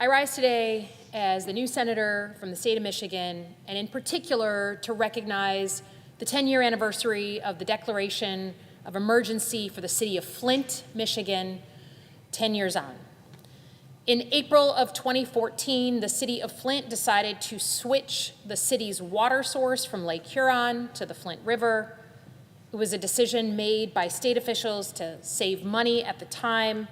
I rise today as the new senator from the state of Michigan, and in particular to recognize the 10-year anniversary of the declaration of emergency for the city of Flint, Michigan, 10 years on. In April of 2014, the city of Flint decided to switch the city's water source from Lake Huron to the Flint River. It was a decision made by state officials to save money at the time,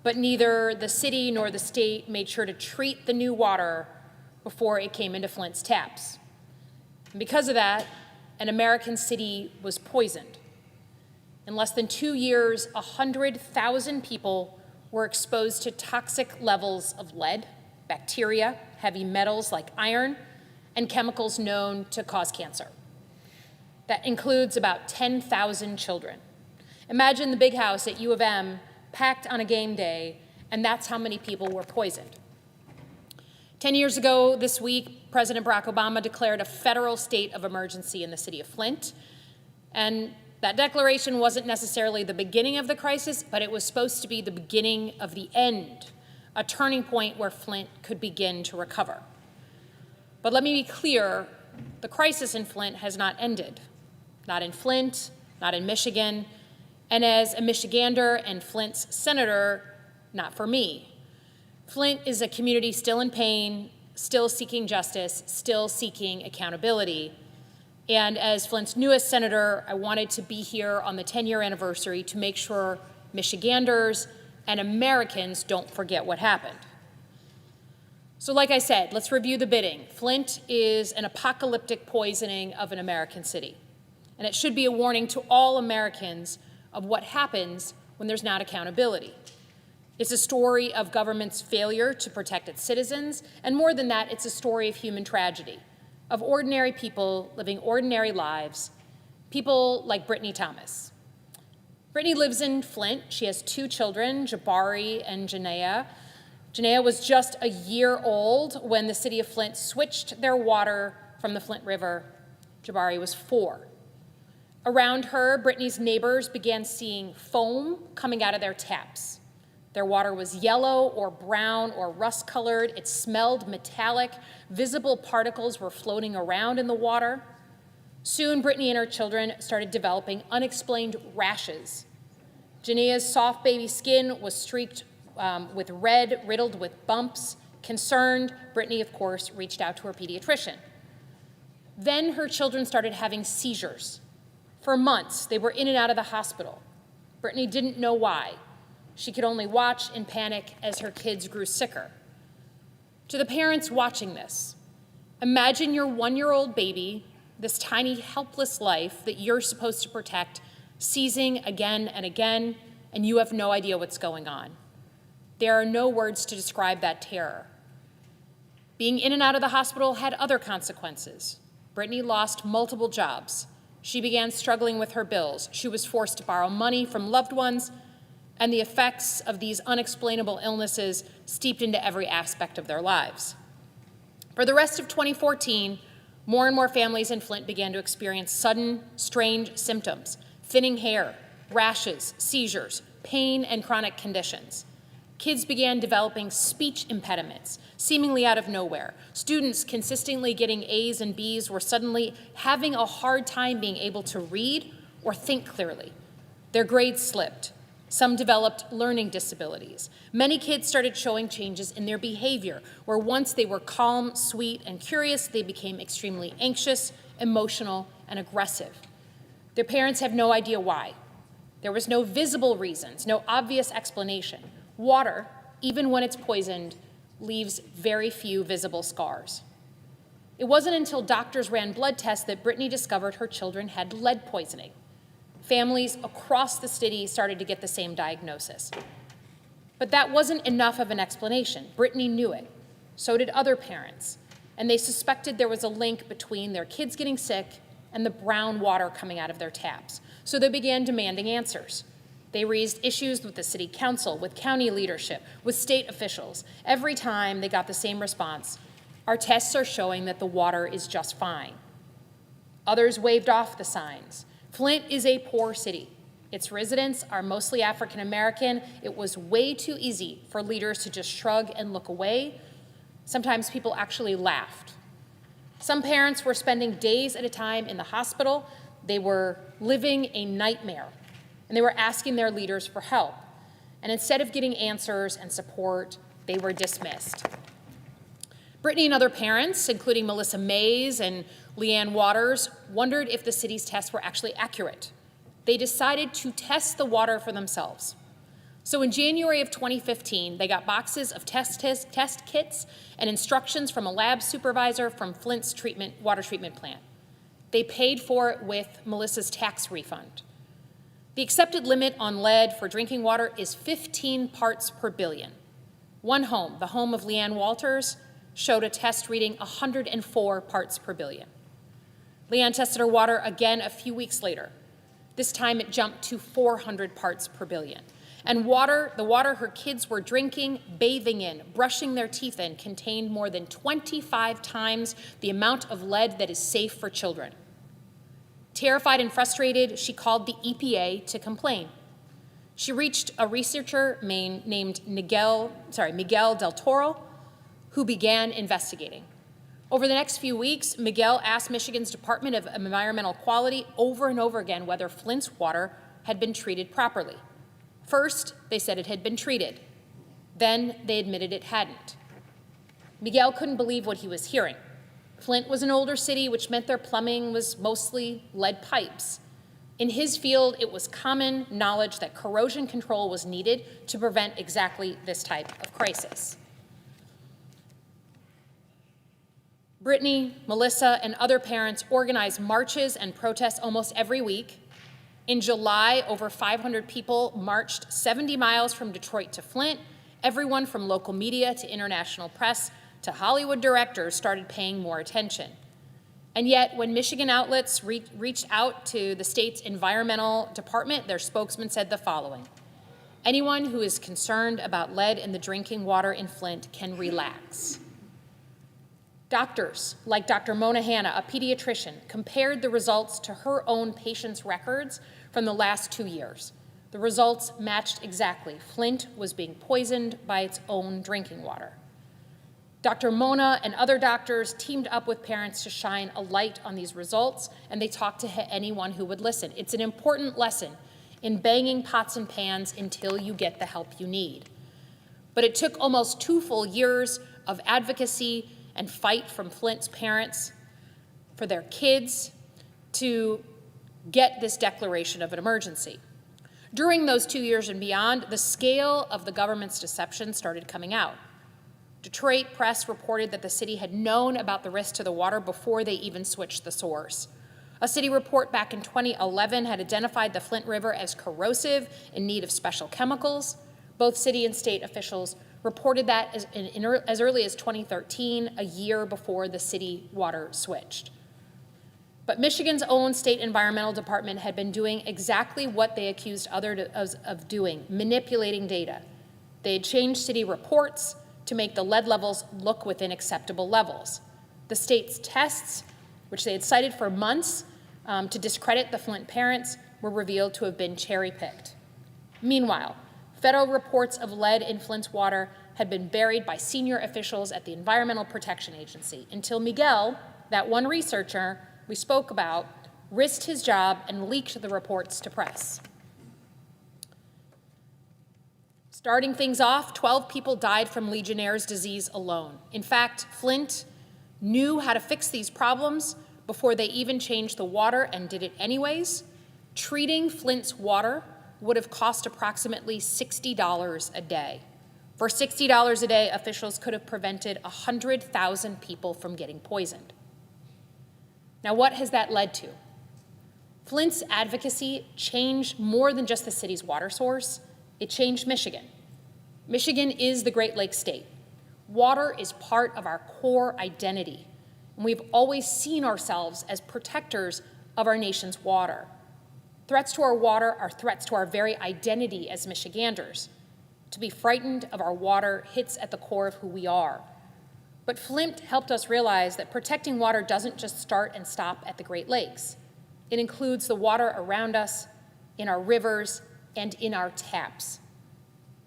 but neither the city nor the state made sure to treat the new water before it came into Flint's taps. And because of that, an American city was poisoned. In less than 2 years, 100,000 people were exposed to toxic levels of lead, bacteria, heavy metals like iron, and chemicals known to cause cancer. That includes about 10,000 children. Imagine the big house at U of M packed on a game day, and that's how many people were poisoned. 10 years ago this week, President Barack Obama declared a federal state of emergency in the city of Flint, and that declaration wasn't necessarily the beginning of the crisis, but it was supposed to be the beginning of the end, a turning point where Flint could begin to recover. But let me be clear, the crisis in Flint has not ended. Not in Flint, not in Michigan, and as a Michigander and Flint's senator, not for me. Flint is a community still in pain, still seeking justice, still seeking accountability. And as Flint's newest senator, I wanted to be here on the 10-year anniversary to make sure Michiganders and Americans don't forget what happened. So like I said, let's review the bidding. Flint is an apocalyptic poisoning of an American city. And it should be a warning to all Americans of what happens when there's not accountability. It's a story of government's failure to protect its citizens, and more than that, it's a story of human tragedy, of ordinary people living ordinary lives, people like Brittany Thomas. Brittany lives in Flint. She has 2 children, Jabari and Janaea. Janaea was just a year old when the city of Flint switched their water from the Flint River. Jabari was 4. Around her, Brittany's neighbors began seeing foam coming out of their taps. Their water was yellow or brown or rust-colored. It smelled metallic. Visible particles were floating around in the water. Soon, Brittany and her children started developing unexplained rashes. Janaea's soft baby skin was streaked with red, riddled with bumps. Concerned, Brittany, of course, reached out to her pediatrician. Then her children started having seizures. For months, they were in and out of the hospital. Brittany didn't know why. She could only watch in panic as her kids grew sicker. To the parents watching this, imagine your 1-year-old baby, this tiny, helpless life that you're supposed to protect, seizing again and again, and you have no idea what's going on. There are no words to describe that terror. Being in and out of the hospital had other consequences. Brittany lost multiple jobs. She began struggling with her bills. She was forced to borrow money from loved ones, and the effects of these unexplainable illnesses seeped into every aspect of their lives. For the rest of 2014, more and more families in Flint began to experience sudden, strange symptoms: thinning hair, rashes, seizures, pain, and chronic conditions. Kids began developing speech impediments, seemingly out of nowhere. Students consistently getting A's and B's were suddenly having a hard time being able to read or think clearly. Their grades slipped. Some developed learning disabilities. Many kids started showing changes in their behavior, where once they were calm, sweet, and curious, they became extremely anxious, emotional, and aggressive. Their parents have no idea why. There was no visible reasons, no obvious explanation. Water, even when it's poisoned, leaves very few visible scars. It wasn't until doctors ran blood tests that Brittany discovered her children had lead poisoning. Families across the city started to get the same diagnosis. But that wasn't enough of an explanation. Brittany knew it. So did other parents. And they suspected there was a link between their kids getting sick and the brown water coming out of their taps. So they began demanding answers. They raised issues with the city council, with county leadership, with state officials. Every time they got the same response: our tests are showing that the water is just fine. Others waved off the signs. Flint is a poor city. Its residents are mostly African American. It was way too easy for leaders to just shrug and look away. Sometimes people actually laughed. Some parents were spending days at a time in the hospital. They were living a nightmare, and they were asking their leaders for help. And instead of getting answers and support, they were dismissed. Brittany and other parents, including Melissa Mays and Leanne Waters, wondered if the city's tests were actually accurate. They decided to test the water for themselves. So in January of 2015, they got boxes of test kits and instructions from a lab supervisor from Flint's water treatment plant. They paid for it with Melissa's tax refund. The accepted limit on lead for drinking water is 15 parts per billion. One home, the home of Leanne Walters, showed a test reading 104 parts per billion. Leanne tested her water again a few weeks later. This time it jumped to 400 parts per billion. And the water her kids were drinking, bathing in, brushing their teeth in, contained more than 25 times the amount of lead that is safe for children. Terrified and frustrated, she called the EPA to complain. She reached a researcher named Miguel Del Toro, who began investigating. Over the next few weeks, Miguel asked Michigan's Department of Environmental Quality over and over again whether Flint's water had been treated properly. First, they said it had been treated. Then they admitted it hadn't. Miguel couldn't believe what he was hearing. Flint was an older city, which meant their plumbing was mostly lead pipes. In his field, it was common knowledge that corrosion control was needed to prevent exactly this type of crisis. Brittany, Melissa, and other parents organized marches and protests almost every week. In July, over 500 people marched 70 miles from Detroit to Flint. Everyone from local media to international press to Hollywood directors started paying more attention. And yet, when Michigan outlets reached out to the state's environmental department, their spokesman said the following: "Anyone who is concerned about lead in the drinking water in Flint can relax." Doctors, like Dr. Mona Hanna, a pediatrician, compared the results to her own patients' records from the last 2 years. The results matched exactly. Flint was being poisoned by its own drinking water. Dr. Mona and other doctors teamed up with parents to shine a light on these results, and they talked to anyone who would listen. It's an important lesson in banging pots and pans until you get the help you need. But it took almost 2 full years of advocacy and fight from Flint's parents for their kids to get this declaration of an emergency. During those 2 years and beyond, the scale of the government's deception started coming out. Detroit press reported that the city had known about the risk to the water before they even switched the source. A city report back in 2011 had identified the Flint River as corrosive, in need of special chemicals. Both city and state officials reported that as early as 2013, a year before the city water switched. But Michigan's own state environmental department had been doing exactly what they accused others of doing, manipulating data. They had changed city reports to make the lead levels look within acceptable levels. The state's tests, which they had cited for months to discredit the Flint parents, were revealed to have been cherry-picked. Meanwhile, federal reports of lead in Flint's water had been buried by senior officials at the Environmental Protection Agency until Miguel, that one researcher we spoke about, risked his job and leaked the reports to press. Starting things off, 12 people died from Legionnaire's disease alone. In fact, Flint knew how to fix these problems before they even changed the water and did it anyways. Treating Flint's water would have cost approximately $60 a day. For $60 a day, officials could have prevented 100,000 people from getting poisoned. Now, what has that led to? Flint's advocacy changed more than just the city's water source. It changed Michigan. Michigan is the Great Lakes state. Water is part of our core identity, and we've always seen ourselves as protectors of our nation's water. Threats to our water are threats to our very identity as Michiganders. To be frightened of our water hits at the core of who we are. But Flint helped us realize that protecting water doesn't just start and stop at the Great Lakes. It includes the water around us in our rivers, and in our taps.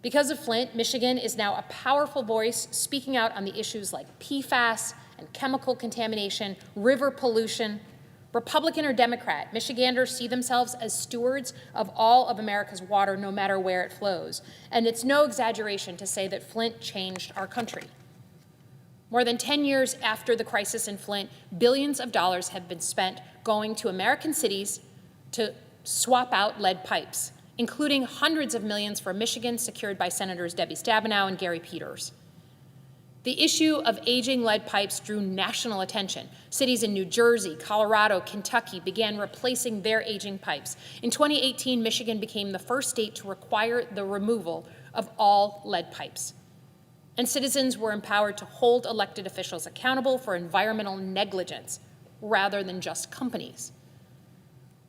Because of Flint, Michigan is now a powerful voice speaking out on the issues like PFAS and chemical contamination, river pollution. Republican or Democrat, Michiganders see themselves as stewards of all of America's water, no matter where it flows. And it's no exaggeration to say that Flint changed our country. More than 10 years after the crisis in Flint, billions of dollars have been spent going to American cities to swap out lead pipes, including hundreds of millions for Michigan, secured by Senators Debbie Stabenow and Gary Peters. The issue of aging lead pipes drew national attention. Cities in New Jersey, Colorado, Kentucky began replacing their aging pipes. In 2018, Michigan became the first state to require the removal of all lead pipes. And citizens were empowered to hold elected officials accountable for environmental negligence rather than just companies.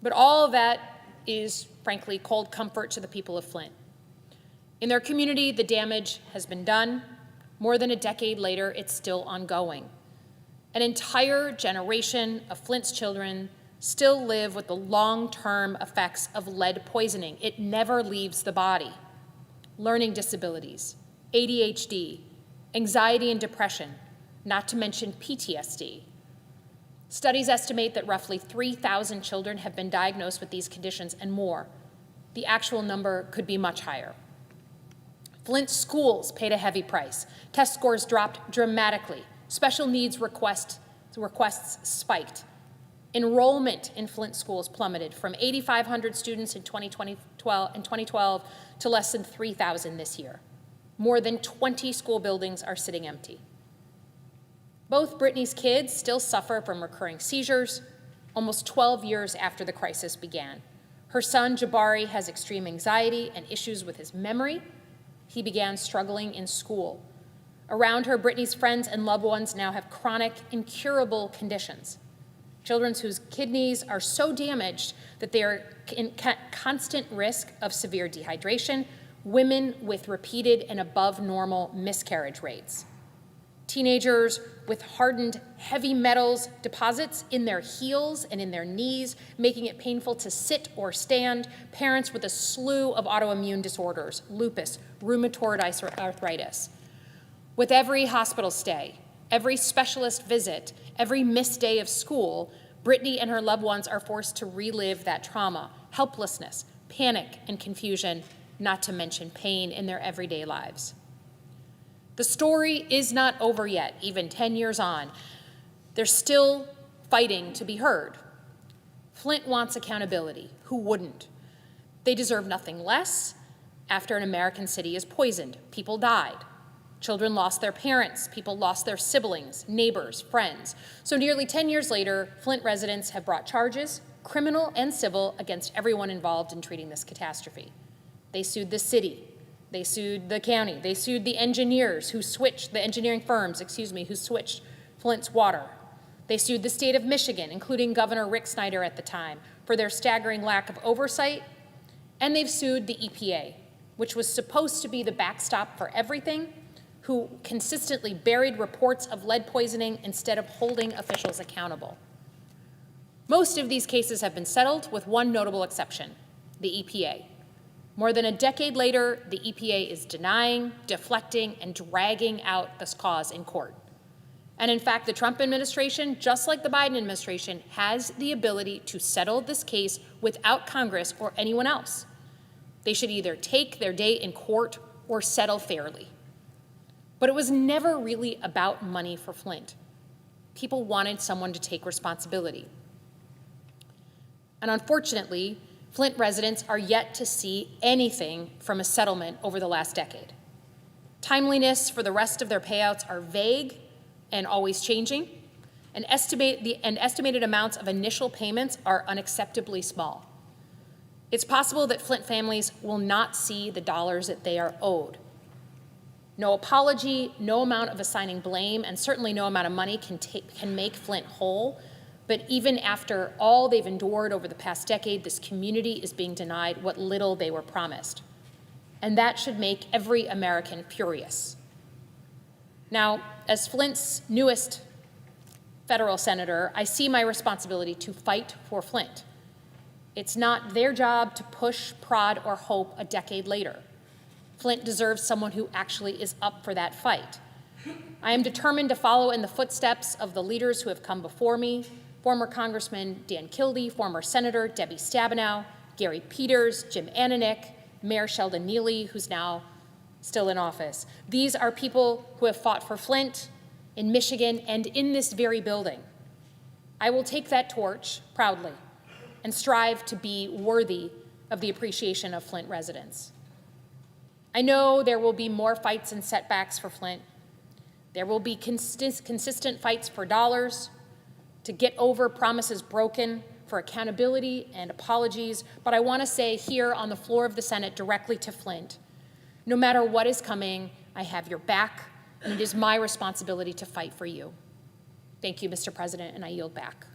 But all of that is, frankly, cold comfort to the people of Flint. In their community, the damage has been done. More than a decade later, it's still ongoing. An entire generation of Flint's children still live with the long-term effects of lead poisoning. It never leaves the body. Learning disabilities, ADHD, anxiety and depression, not to mention PTSD. Studies estimate that roughly 3,000 children have been diagnosed with these conditions and more. The actual number could be much higher. Flint schools paid a heavy price. Test scores dropped dramatically. Special needs requests spiked. Enrollment in Flint schools plummeted from 8,500 students in 2012 to less than 3,000 this year. More than 20 school buildings are sitting empty. Both Brittany's kids still suffer from recurring seizures, almost 12 years after the crisis began. Her son, Jabari, has extreme anxiety and issues with his memory. He began struggling in school. Around her, Brittany's friends and loved ones now have chronic, incurable conditions. Children whose kidneys are so damaged that they are in constant risk of severe dehydration, women with repeated and above normal miscarriage rates. Teenagers with hardened heavy metals deposits in their heels and in their knees, making it painful to sit or stand. Parents with a slew of autoimmune disorders, lupus, rheumatoid arthritis. With every hospital stay, every specialist visit, every missed day of school, Brittany and her loved ones are forced to relive that trauma, helplessness, panic, and confusion, not to mention pain in their everyday lives. The story is not over yet, even 10 years on. They're still fighting to be heard. Flint wants accountability. Who wouldn't? They deserve nothing less. After an American city is poisoned, people died. Children lost their parents. People lost their siblings, neighbors, friends. So nearly 10 years later, Flint residents have brought charges, criminal and civil, against everyone involved in treating this catastrophe. They sued the city. They sued the county. They sued the engineers who switched, the engineering firms, who switched Flint's water. They sued the state of Michigan, including Governor Rick Snyder at the time, for their staggering lack of oversight. And they've sued the EPA, which was supposed to be the backstop for everything, who consistently buried reports of lead poisoning instead of holding officials accountable. Most of these cases have been settled, with one notable exception, the EPA. More than a decade later, the EPA is denying, deflecting, and dragging out this cause in court. And in fact, the Trump administration, just like the Biden administration, has the ability to settle this case without Congress or anyone else. They should either take their day in court or settle fairly. But it was never really about money for Flint. People wanted someone to take responsibility. And unfortunately, Flint residents are yet to see anything from a settlement over the last decade. Timeliness for the rest of their payouts are vague and always changing, and estimated amounts of initial payments are unacceptably small. It's possible that Flint families will not see the dollars that they are owed. No apology, no amount of assigning blame, and certainly no amount of money can make Flint whole. But even after all they've endured over the past decade, this community is being denied what little they were promised. And that should make every American furious. Now, as Flint's newest federal senator, I see my responsibility to fight for Flint. It's not their job to push, prod, or hope a decade later. Flint deserves someone who actually is up for that fight. I am determined to follow in the footsteps of the leaders who have come before me, former Congressman Dan Kildee, former Senator Debbie Stabenow, Gary Peters, Jim Ananich, Mayor Sheldon Neely, who's now still in office. These are people who have fought for Flint, in Michigan, and in this very building. I will take that torch proudly and strive to be worthy of the appreciation of Flint residents. I know there will be more fights and setbacks for Flint. There will be consistent fights for dollars, to get over promises broken, for accountability and apologies, but I want to say here on the floor of the Senate directly to Flint, no matter what is coming, I have your back, and it is my responsibility to fight for you. Thank you, Mr. President, and I yield back.